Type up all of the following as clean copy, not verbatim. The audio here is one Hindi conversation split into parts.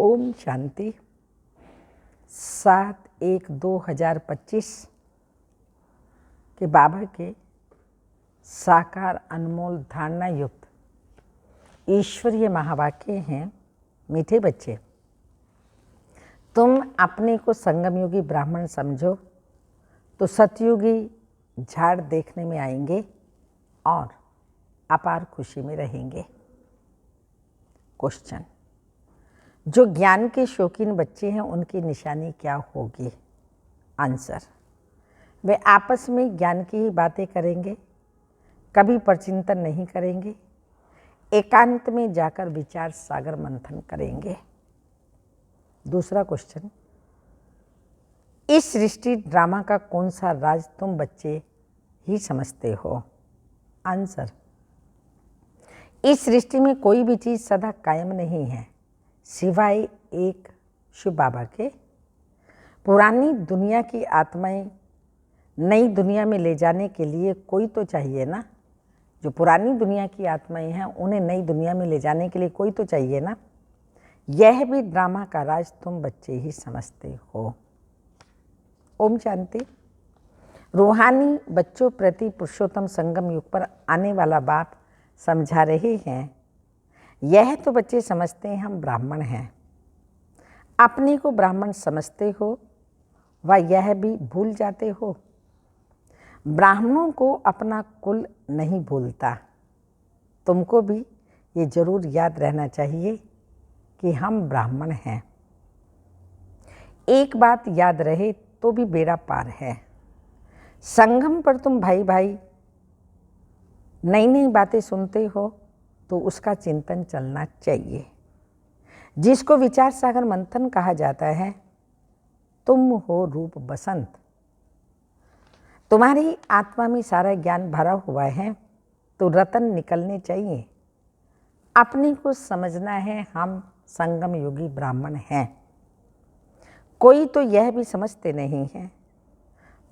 ओम शांति। 7/1/2025 के बाबा के साकार अनमोल धारणा युक्त ईश्वरीय महावाक्य हैं। मीठे बच्चे, तुम अपने को संगमयुगी ब्राह्मण समझो तो सतयुगी झाड़ देखने में आएंगे और अपार खुशी में रहेंगे। क्वेश्चन, जो ज्ञान के शौकीन बच्चे हैं उनकी निशानी क्या होगी? आंसर, वे आपस में ज्ञान की ही बातें करेंगे, कभी परचिंतन नहीं करेंगे, एकांत में जाकर विचार सागर मंथन करेंगे। दूसरा क्वेश्चन, इस सृष्टि ड्रामा का कौन सा राज तुम बच्चे ही समझते हो? आंसर, इस सृष्टि में कोई भी चीज़ सदा कायम नहीं है सिवाय एक शिव बाबा के। पुरानी दुनिया की आत्माएं नई दुनिया में ले जाने के लिए कोई तो चाहिए ना। जो पुरानी दुनिया की आत्माएं हैं उन्हें नई दुनिया में ले जाने के लिए कोई तो चाहिए ना। यह भी ड्रामा का राज तुम बच्चे ही समझते हो। ओम शांति। रूहानी बच्चों प्रति पुरुषोत्तम संगम युग पर आने वाला बाप समझा रहे हैं, यह तो बच्चे समझते हैं हम ब्राह्मण हैं। अपने को ब्राह्मण समझते हो व यह भी भूल जाते हो। ब्राह्मणों को अपना कुल नहीं भूलता। तुमको भी ये जरूर याद रहना चाहिए कि हम ब्राह्मण हैं। एक बात याद रहे तो भी बेड़ा पार है। संगम पर तुम भाई भाई नई नई बातें सुनते हो तो उसका चिंतन चलना चाहिए, जिसको विचार सागर मंथन कहा जाता है। तुम हो रूप बसंत, तुम्हारी आत्मा में सारा ज्ञान भरा हुआ है तो रतन निकलने चाहिए। अपने को समझना है हम संगम योगी ब्राह्मण हैं। कोई तो यह भी समझते नहीं है।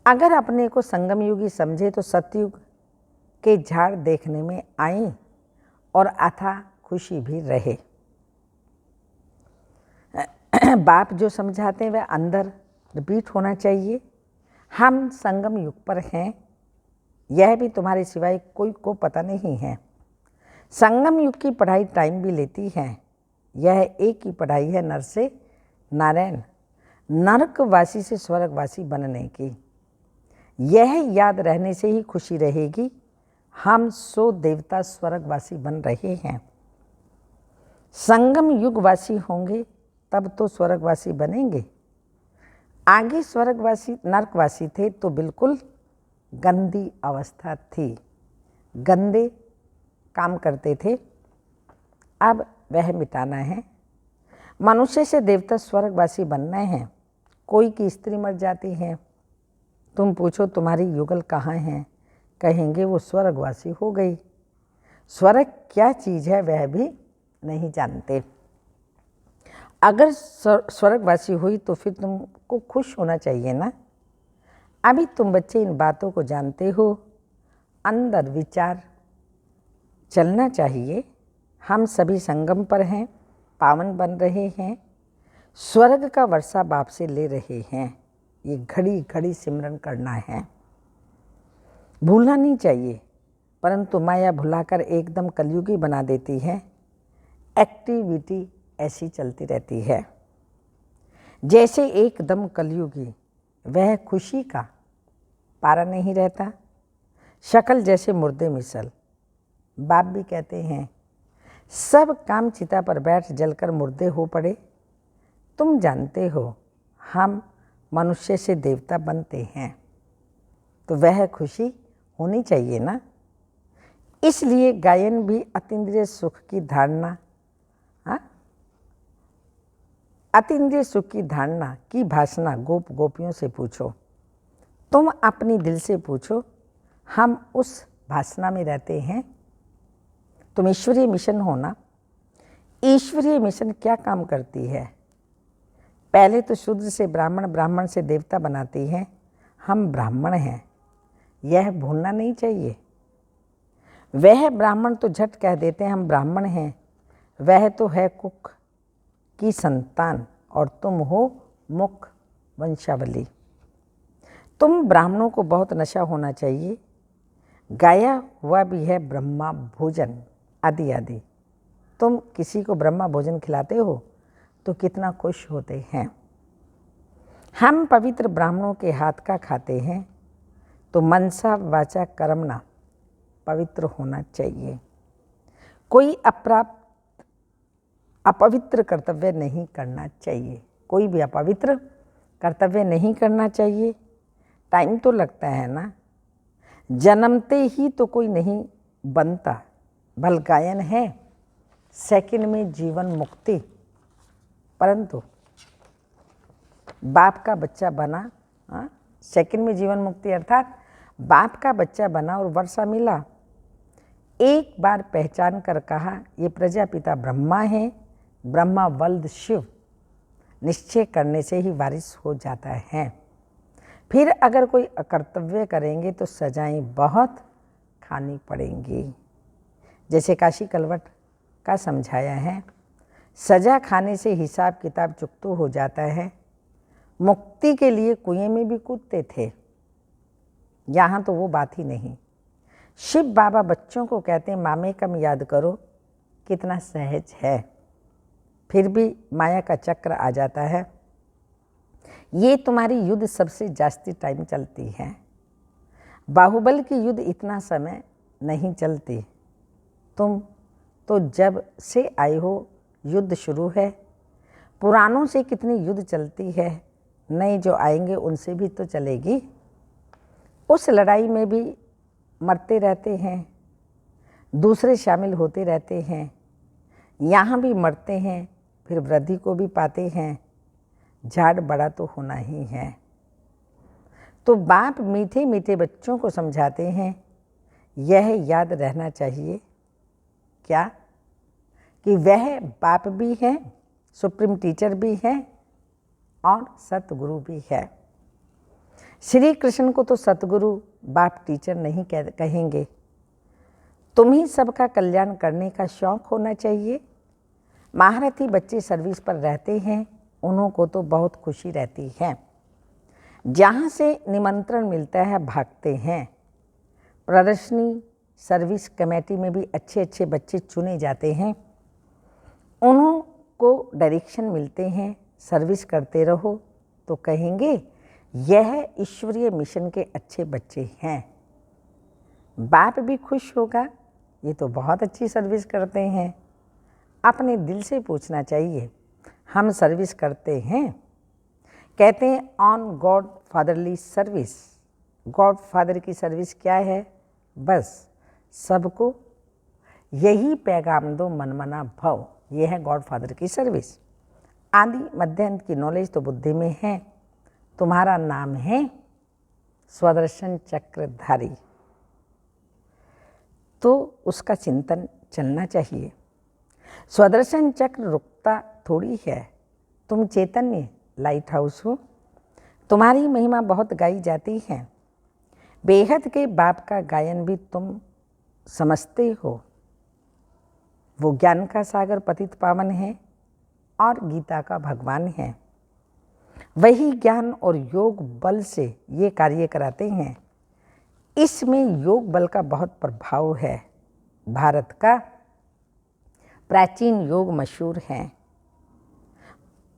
अगर अपने को संगम योगी समझे तो सतयुग के झाड़ देखने में आए और अथाह खुशी भी रहे। बाप जो समझाते हैं वह अंदर रिपीट होना चाहिए। हम संगम युग पर हैं, यह भी तुम्हारे सिवाय कोई को पता नहीं है। संगम युग की पढ़ाई टाइम भी लेती है। यह एक ही पढ़ाई है नर से नारायण, नरकवासी से स्वर्गवासी बनने की। यह याद रहने से ही खुशी रहेगी। हम 100 देवता स्वर्गवासी बन रहे हैं। संगम युगवासी होंगे तब तो स्वर्गवासी बनेंगे। आगे स्वर्गवासी नरकवासी थे तो बिल्कुल गंदी अवस्था थी, गंदे काम करते थे। अब वह मिटाना है। मनुष्य से देवता स्वर्गवासी बनना है। कोई की स्त्री मर जाती है, तुम पूछो तुम्हारी युगल कहाँ है, कहेंगे वो स्वर्गवासी हो गई। स्वर्ग क्या चीज़ है वह भी नहीं जानते। अगर स्वर्गवासी हुई तो फिर तुमको खुश होना चाहिए ना। अभी तुम बच्चे इन बातों को जानते हो। अंदर विचार चलना चाहिए। हम सभी संगम पर हैं, पावन बन रहे हैं, स्वर्ग का वर्षा बाप से ले रहे हैं। ये घड़ी घड़ी सिमरन करना है, भूलना नहीं चाहिए। परंतु माया भुलाकर एकदम कलयुगी बना देती है। एक्टिविटी ऐसी चलती रहती है जैसे एकदम कलयुगी, वह खुशी का पारा नहीं रहता। शक्ल जैसे मुर्दे मिसल। बाप भी कहते हैं सब काम चिता पर बैठ जलकर मुर्दे हो पड़े। तुम जानते हो हम मनुष्य से देवता बनते हैं तो वह खुशी होनी चाहिए ना। इसलिए गायन भी अतीन्द्रिय सुख की धारणा, अतीन्द्रिय सुख की धारणा की भाषणा गोप गोपियों से पूछो। तुम अपनी दिल से पूछो, हम उस भाषणा में रहते हैं। तुम ईश्वरीय मिशन हो ना। ईश्वरीय मिशन क्या काम करती है? पहले तो शूद्र से ब्राह्मण, ब्राह्मण से देवता बनाती है। हम ब्राह्मण हैं, यह भूलना नहीं चाहिए। वह ब्राह्मण तो झट कह देते हैं हम ब्राह्मण हैं, वह तो है कुक। की संतान और तुम हो मुख वंशावली। तुम ब्राह्मणों को बहुत नशा होना चाहिए, गाया हुआ भी है ब्रह्मा भोजन आदि आदि। तुम किसी को ब्रह्मा भोजन खिलाते हो तो कितना खुश होते हैं। हम पवित्र ब्राह्मणों के हाथ का खाते हैं तो मनसा वाचा कर्मणा पवित्र होना चाहिए। कोई अपवित्र कर्तव्य नहीं करना चाहिए। कोई भी अपवित्र कर्तव्य नहीं करना चाहिए। टाइम तो लगता है ना, जन्मते ही तो कोई नहीं बनता, भल गायन है सेकंड में जीवन मुक्ति। परंतु बाप का बच्चा बना, सेकंड में जीवन मुक्ति अर्थात बाप का बच्चा बना और वर्षा मिला, एक बार पहचान कर कहा ये प्रजापिता ब्रह्मा है, ब्रह्मा वल्द शिव, निश्चय करने से ही वारिस हो जाता है। फिर अगर कोई अकर्तव्य करेंगे तो सजाएं बहुत खानी पड़ेंगी। जैसे काशी कलवट का समझाया है, सजा खाने से हिसाब किताब चुकतो हो जाता है। मुक्ति के लिए कुएं में भी कूदते थे, यहाँ तो वो बात ही नहीं। शिव बाबा बच्चों को कहते हैं मामे कम याद करो, कितना सहज है, फिर भी माया का चक्र आ जाता है। ये तुम्हारी युद्ध सबसे जास्ती टाइम चलती है, बाहुबल की युद्ध इतना समय नहीं चलती। तुम तो जब से आए हो युद्ध शुरू है। पुरानों से कितनी युद्ध चलती है, नए जो आएंगे उनसे भी तो चलेगी। उस लड़ाई में भी मरते रहते हैं, दूसरे शामिल होते रहते हैं, यहाँ भी मरते हैं, फिर वृद्धि को भी पाते हैं। झाड़ बड़ा तो होना ही है। तो बाप मीठे मीठे बच्चों को समझाते हैं, यह याद रहना चाहिए क्या कि वह बाप भी है, सुप्रीम टीचर भी है और सतगुरु भी है। श्री कृष्ण को तो सतगुरु बाप टीचर नहीं कहेंगे। तुम ही सबका कल्याण करने का शौक होना चाहिए। महारथी बच्चे सर्विस पर रहते हैं, उन्हों को तो बहुत खुशी रहती है। जहाँ से निमंत्रण मिलता है भागते हैं। प्रदर्शनी सर्विस कमेटी में भी अच्छे अच्छे बच्चे चुने जाते हैं, उन्हों को डायरेक्शन मिलते हैं, सर्विस करते रहो तो कहेंगे यह ईश्वरीय मिशन के अच्छे बच्चे हैं। बाप भी खुश होगा, ये तो बहुत अच्छी सर्विस करते हैं। अपने दिल से पूछना चाहिए, हम सर्विस करते हैं? कहते हैं on God fatherly service. God father की सर्विस क्या है? बस सबको यही पैगाम दो, मनमना भव। यह है गॉड फादर की सर्विस। आदि मध्य अंत की नॉलेज तो बुद्धि में है। तुम्हारा नाम है स्वदर्शन चक्रधारी, तो उसका चिंतन चलना चाहिए। स्वदर्शन चक्र रुकता थोड़ी है। तुम चैतन्य लाइट हाउस हो, तुम्हारी महिमा बहुत गाई जाती है। बेहद के बाप का गायन भी तुम समझते हो। वो ज्ञान का सागर पतित पावन है और गीता का भगवान है। वही ज्ञान और योग बल से ये कार्य कराते हैं। इसमें योग बल का बहुत प्रभाव है। भारत का प्राचीन योग मशहूर है,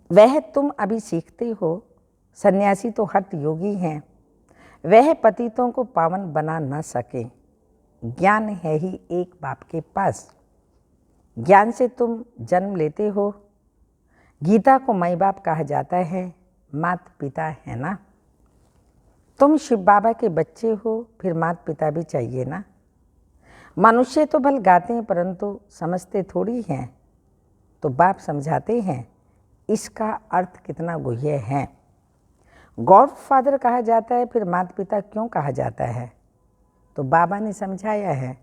वह तुम अभी सीखते हो। सन्यासी तो हठ योगी हैं, वह पतितों को पावन बना न सके। ज्ञान है ही एक बाप के पास, ज्ञान से तुम जन्म लेते हो। गीता को माई बाप कहा जाता है, मात पिता है ना। तुम शिव बाबा के बच्चे हो, फिर मात पिता भी चाहिए ना। मनुष्य तो भल गाते हैं परंतु समझते थोड़ी हैं, तो बाप समझाते हैं इसका अर्थ कितना गुह्य है। गॉड फादर कहा जाता है, फिर माता पिता क्यों कहा जाता है? तो बाबा ने समझाया है,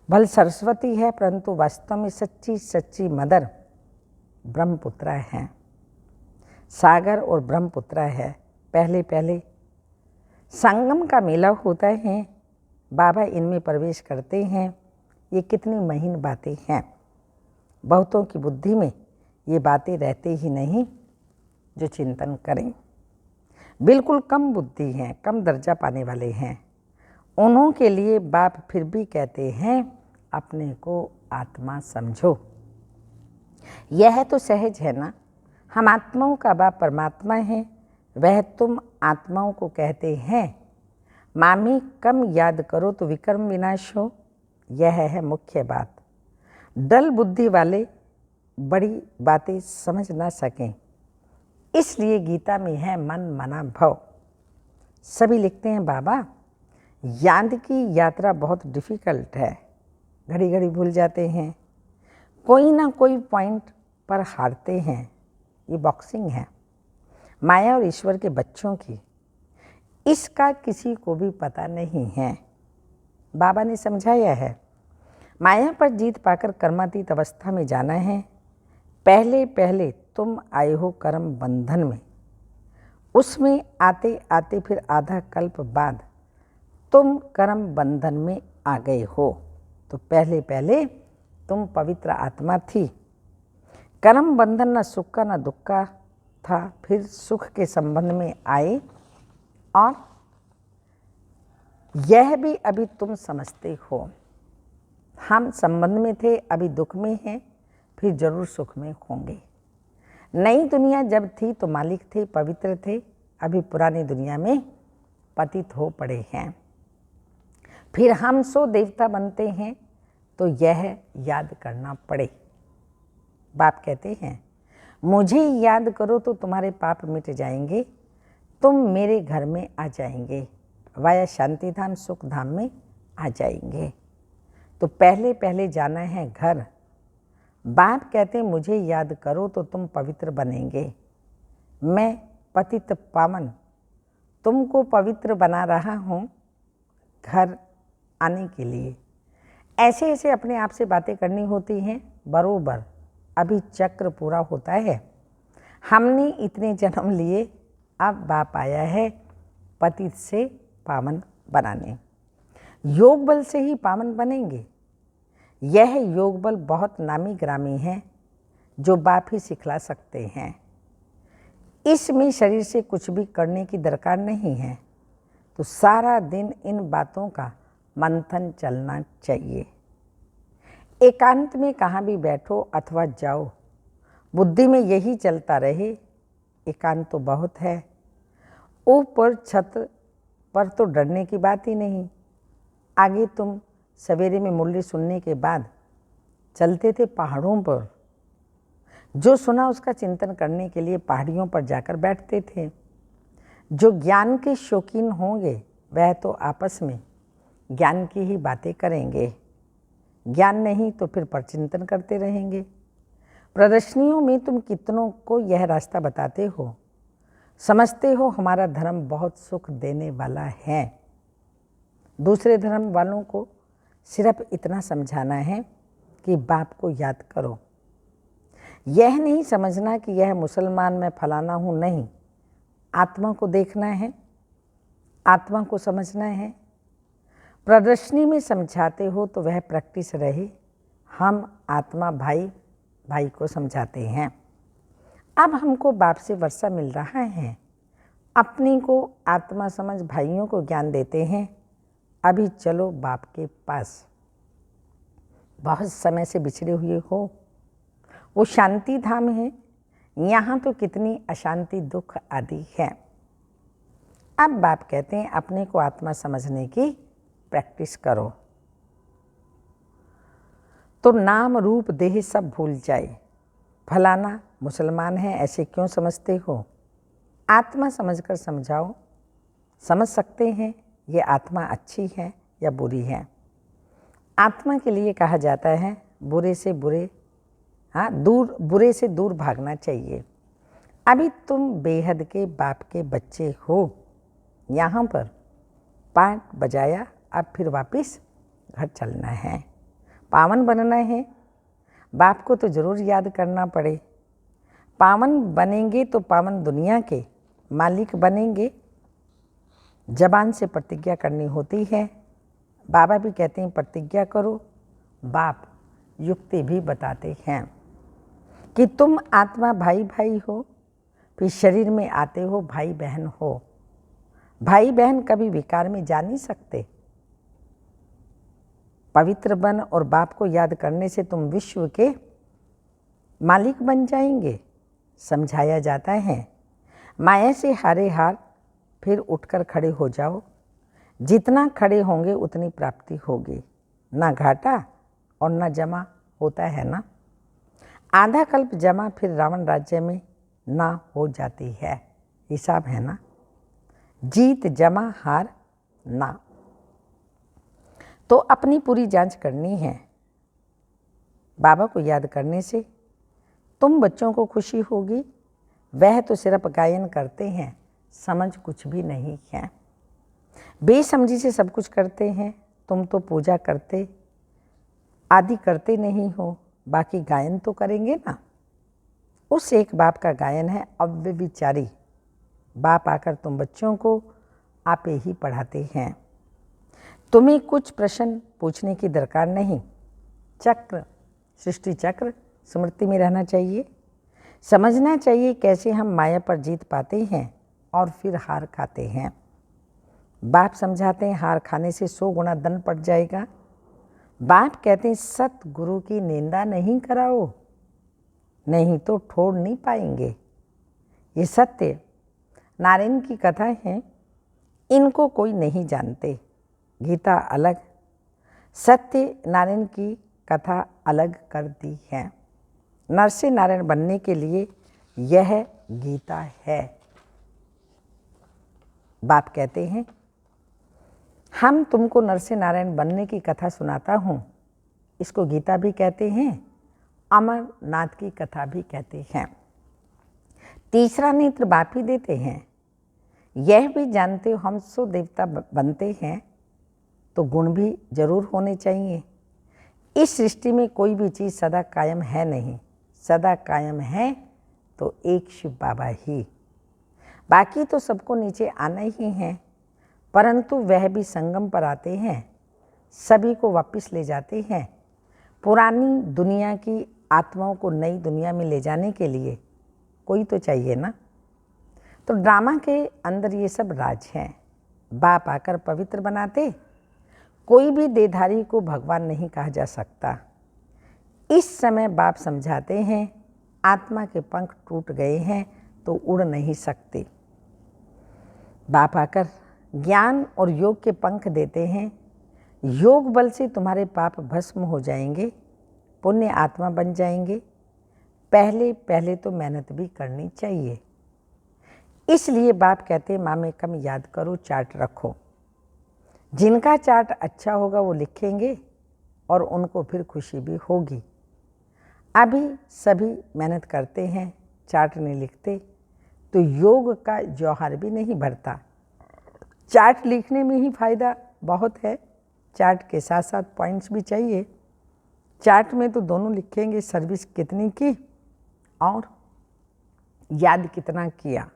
भल सरस्वती है परंतु वास्तव में सच्ची सच्ची मदर ब्रह्मपुत्रा है। सागर और ब्रह्मपुत्रा है। पहले पहले संगम का मेला होता है, बाबा इनमें प्रवेश करते हैं। ये कितनी महीन बातें हैं। बहुतों की बुद्धि में ये बातें रहते ही नहीं जो चिंतन करें। बिल्कुल कम बुद्धि हैं, कम दर्जा पाने वाले हैं, उन्हों के लिए बाप फिर भी कहते हैं अपने को आत्मा समझो। यह तो सहज है ना, हम आत्माओं का बाप परमात्मा है, वह तुम आत्माओं को कहते हैं मामी कम याद करो तो विक्रम विनाश हो। यह है मुख्य बात। डल बुद्धि वाले बड़ी बातें समझ ना सकें, इसलिए गीता में है मन मना भव। सभी लिखते हैं बाबा याद की यात्रा बहुत डिफ़िकल्ट है, घड़ी घड़ी भूल जाते हैं, कोई ना कोई पॉइंट पर हारते हैं। ये बॉक्सिंग है माया और ईश्वर के बच्चों की, इसका किसी को भी पता नहीं है। बाबा ने समझाया है माया पर जीत पाकर कर्मातीत अवस्था में जाना है। पहले पहले तुम आए हो कर्म बंधन में, उसमें आते आते फिर आधा कल्प बाद तुम कर्म बंधन में आ गए हो। तो पहले पहले तुम पवित्र आत्मा थी, कर्म बंधन न सुख का न दुख का था, फिर सुख के संबंध में आए और यह भी अभी तुम समझते हो। हम संबंध में थे, अभी दुख में हैं, फिर जरूर सुख में होंगे। नई दुनिया जब थी तो मालिक थे, पवित्र थे, अभी पुरानी दुनिया में पतित हो पड़े हैं। फिर हम सो देवता बनते हैं, तो यह याद करना पड़े। बाप कहते हैं मुझे याद करो तो तुम्हारे पाप मिट जाएंगे, तुम मेरे घर में आ जाएंगे, वाया शांति धाम सुख धाम में आ जाएंगे। तो पहले पहले जाना है घर। बाप कहते मुझे याद करो तो तुम पवित्र बनेंगे। मैं पतित पावन तुमको पवित्र बना रहा हूँ घर आने के लिए। ऐसे ऐसे अपने आप से बातें करनी होती हैं बरोबर। अभी चक्र पूरा होता है, हमने इतने जन्म लिए, अब बाप आया है पतित से पावन बनाने। योग बल से ही पावन बनेंगे। यह योग बल बहुत नामी ग्रामी है, जो बाप ही सिखला सकते हैं। इसमें शरीर से कुछ भी करने की दरकार नहीं है। तो सारा दिन इन बातों का मंथन चलना चाहिए। एकांत में कहाँ भी बैठो अथवा जाओ, बुद्धि में यही चलता रहे एकांत तो बहुत है। ऊपर छत पर तो डरने की बात ही नहीं। आगे तुम सवेरे में मुरली सुनने के बाद चलते थे पहाड़ों पर, जो सुना उसका चिंतन करने के लिए पहाड़ियों पर जाकर बैठते थे। जो ज्ञान के शौकीन होंगे वह तो आपस में ज्ञान की ही बातें करेंगे, ज्ञान नहीं तो फिर परचिंतन करते रहेंगे। प्रदर्शनियों में तुम कितनों को यह रास्ता बताते हो, समझते हो हमारा धर्म बहुत सुख देने वाला है। दूसरे धर्म वालों को सिर्फ इतना समझाना है कि बाप को याद करो। यह नहीं समझना कि यह मुसलमान मैं फलाना हूँ, नहीं। आत्मा को देखना है, आत्मा को समझना है। प्रदर्शनी में समझाते हो तो वह प्रैक्टिस रहे। हम आत्मा भाई भाई को समझाते हैं। अब हमको बाप से वर्षा मिल रहा है, अपने को आत्मा समझ भाइयों को ज्ञान देते हैं। अभी चलो बाप के पास। बहुत समय से बिछड़े हुए हो, वो शांति धाम है, यहाँ तो कितनी अशांति दुख आदि है। अब बाप कहते हैं अपने को आत्मा समझने की प्रैक्टिस करो, तो नाम रूप देह सब भूल जाए। फलाना मुसलमान है ऐसे क्यों समझते हो, आत्मा समझकर समझाओ। समझ सकते हैं ये आत्मा अच्छी है या बुरी है। आत्मा के लिए कहा जाता है बुरे से दूर भागना चाहिए। अभी तुम बेहद के बाप के बच्चे हो। यहाँ पर पाठ बजाया, अब फिर वापस घर चलना है, पावन बनना है। बाप को तो ज़रूर याद करना पड़े। पावन बनेंगे तो पावन दुनिया के मालिक बनेंगे। जबान से प्रतिज्ञा करनी होती है। बाबा भी कहते हैं प्रतिज्ञा करो, बाप युक्ति भी बताते हैं। कि तुम आत्मा भाई भाई हो, फिर शरीर में आते हो भाई बहन हो। भाई बहन कभी विकार में जा नहीं सकते। पवित्र बन और बाप को याद करने से तुम विश्व के मालिक बन जाएंगे। समझाया जाता है, माया से हारे हार फिर उठकर खड़े हो जाओ। जितना खड़े होंगे उतनी प्राप्ति होगी, ना घाटा और ना जमा होता है ना। आधा कल्प जमा फिर रावण राज्य में ना हो जाती है। हिसाब है ना, जीत जमा हार ना। तो अपनी पूरी जांच करनी है। बाबा को याद करने से तुम बच्चों को खुशी होगी। वह तो सिर्फ गायन करते हैं, समझ कुछ भी नहीं है। बेसमझी से सब कुछ करते हैं। तुम तो पूजा करते आदि करते नहीं हो, बाकी गायन तो करेंगे ना। उस एक बाप का गायन है अव्यभिचारी। बाप आकर तुम बच्चों को आपे ही पढ़ाते हैं। तुम्हें कुछ प्रश्न पूछने की दरकार नहीं। चक्र, सृष्टि चक्र स्मृति में रहना चाहिए। समझना चाहिए कैसे हम माया पर जीत पाते हैं और फिर हार खाते हैं। बाप समझाते हैं हार खाने से 100 गुना दंड पड़ जाएगा। बाप कहते हैं सतगुरु की निंदा नहीं कराओ, नहीं तो छोड़ नहीं पाएंगे। ये सत्य नारायण की कथा है, इनको कोई नहीं जानते। गीता अलग, सत्य नारायण की कथा अलग कर दी है। नर से नारायण बनने के लिए यह गीता है। बाप कहते हैं हम तुमको नर से नारायण बनने की कथा सुनाता हूँ। इसको गीता भी कहते हैं, अमरनाथ की कथा भी कहते हैं। तीसरा नेत्र बाप ही देते हैं। यह भी जानते हो हम सो देवता बनते हैं तो गुण भी जरूर होने चाहिए। इस सृष्टि में कोई भी चीज़ सदा कायम है नहीं। सदा कायम है तो एक शिव बाबा ही, बाकी तो सबको नीचे आना ही है। परंतु वह भी संगम पर आते हैं, सभी को वापस ले जाते हैं। पुरानी दुनिया की आत्माओं को नई दुनिया में ले जाने के लिए कोई तो चाहिए ना। तो ड्रामा के अंदर ये सब राज हैं। बाप आकर पवित्र बनाते। कोई भी देहधारी को भगवान नहीं कहा जा सकता। इस समय बाप समझाते हैं आत्मा के पंख टूट गए हैं तो उड़ नहीं सकते। बाप आकर ज्ञान और योग के पंख देते हैं। योग बल से तुम्हारे पाप भस्म हो जाएंगे, पुण्य आत्मा बन जाएंगे। पहले पहले तो मेहनत भी करनी चाहिए। इसलिए बाप कहते हैं माँ में कम याद करो, चार्ट रखो। जिनका चार्ट अच्छा होगा वो लिखेंगे और उनको फिर खुशी भी होगी। अभी सभी मेहनत करते हैं, चार्ट नहीं लिखते तो योग का जौहर भी नहीं भरता। चार्ट लिखने में ही फायदा बहुत है, चार्ट के साथ साथ पॉइंट्स भी चाहिए। चार्ट में तो दोनों लिखेंगे, सर्विस कितनी की और याद कितना किया।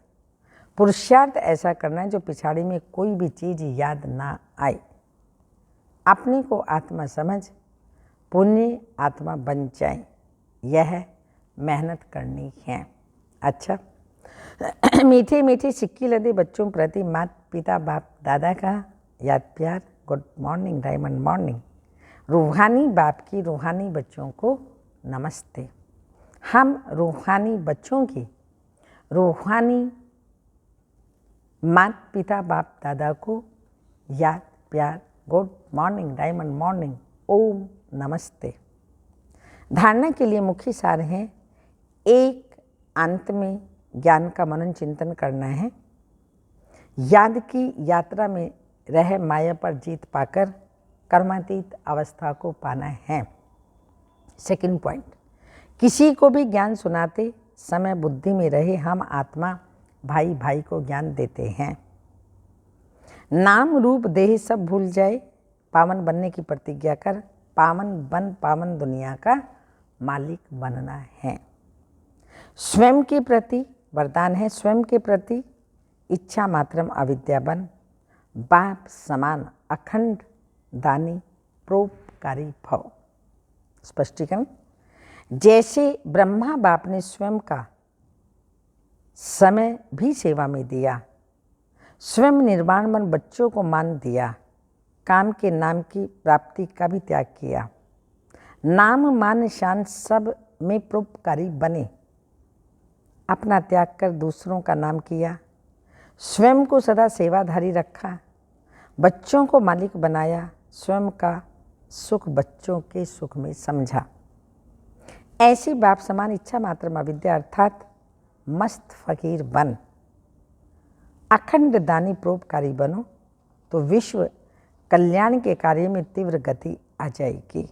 पुरुषार्थ ऐसा करना है जो पिछाड़ी में कोई भी चीज़ याद ना आए। अपने को आत्मा समझ पुण्य आत्मा बन जाए, यह मेहनत करनी है। अच्छा, मीठे मीठे सिक्की लदे बच्चों प्रति माता पिता बाप दादा का याद प्यार। Good morning, diamond morning. रूहानी बाप की रूहानी बच्चों को नमस्ते। हम रूहानी बच्चों की रूहानी माता पिता बाप दादा को याद प्यार। गुड मॉर्निंग, डायमंड मॉर्निंग, ओम नमस्ते। धारणा के लिए मुख्य सार है, एक अंत में ज्ञान का मनन चिंतन करना है। याद की यात्रा में रह माया पर जीत पाकर कर्मातीत अवस्था को पाना है। सेकंड पॉइंट, किसी को भी ज्ञान सुनाते समय बुद्धि में रहे हम आत्मा भाई भाई को ज्ञान देते हैं। नाम रूप देह सब भूल जाए, पावन बनने की प्रतिज्ञा कर पावन बन पावन दुनिया का मालिक बनना है। स्वयं के प्रति वरदान है, स्वयं के प्रति इच्छा मात्रम अविद्या बन, बाप समान अखंड दानी परोपकारी भव। स्पष्टीकरण, जैसे ब्रह्मा बाप ने स्वयं का समय भी सेवा में दिया, स्वयं निर्वाण मन बच्चों को मान दिया, काम के नाम की प्राप्ति का भी त्याग किया, नाम मान शान सब में परोपकारी बने, अपना त्याग कर दूसरों का नाम किया, स्वयं को सदा सेवाधारी रखा, बच्चों को मालिक बनाया, स्वयं का सुख बच्चों के सुख में समझा। ऐसी बाप समान इच्छा मात्र अविद्या अर्थात मस्त फकीर बन, अखंड दानी परोपकारी बनो तो विश्व कल्याण के कार्य में तीव्र गति आ जाएगी।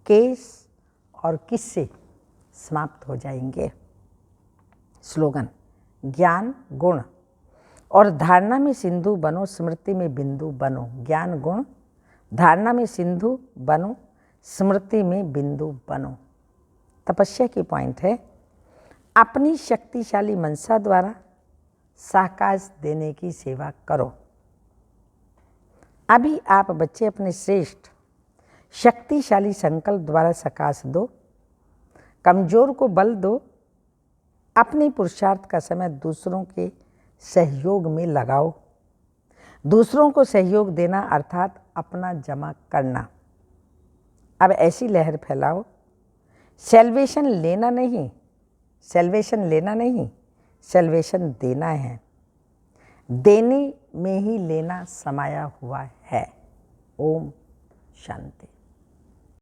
केस और किस्से समाप्त हो जाएंगे। स्लोगन: ज्ञान गुण और धारणा में सिंधु बनो, स्मृति में बिंदु बनो। ज्ञान गुण धारणा में सिंधु बनो, स्मृति में बिंदु बनो। तपस्या की पॉइंट है, अपनी शक्तिशाली मनसा द्वारा साकाश देने की सेवा करो। अभी आप बच्चे अपने श्रेष्ठ शक्तिशाली संकल्प द्वारा सकाश दो, कमजोर को बल दो, अपने पुरुषार्थ का समय दूसरों के सहयोग में लगाओ। दूसरों को सहयोग देना अर्थात अपना जमा करना। अब ऐसी लहर फैलाओ, सेल्वेशन लेना नहीं, सेल्वेशन देना है। देने में ही लेना समाया हुआ है। ओम शांति।